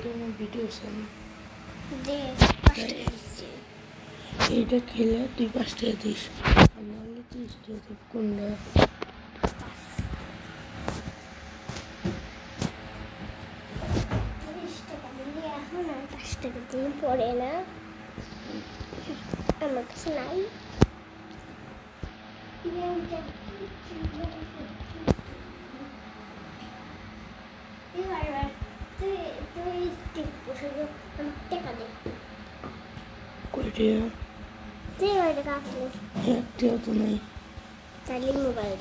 জন্য ভিডিও চান দেখ এইটা খেলে তুই 5 টাকা দিস আর নাহলে 30 টাকা দিব কোনটা এখন আর 5 টাকা দিন পড়ে না আমার কাছে নাই টাকা দে কয় টাকা তুই টাকা আসলে 1 টাকা তো নাই তাহলে মোবাইল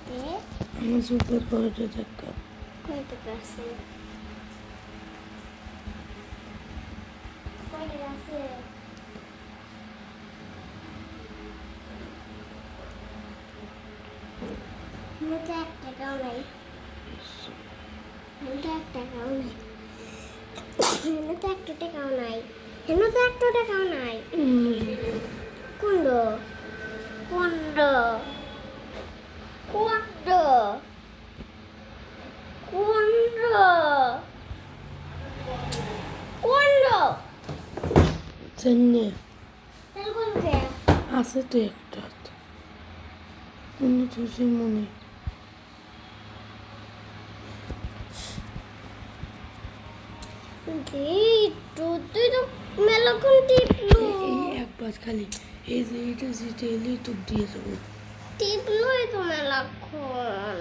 দে আমার সুপার কয়টা টাকা কয় টাকা আছে কয় টাকা আছে মতো 1 টাকাও নাই মতো 1 টাকাও নাই মতো 1 টাকাও নাই মতো 1 টাকাও নাই কোন কোন কোন জানি তাহলে কোন কে আছে তো একটা তুই মনে তুই তো মেলাক্ষণ টিপলো এই একবার খালি এই যে এটা যেটা এলেই তো দিয়ে যাবো টিপলোই তো মেলাক্ষণ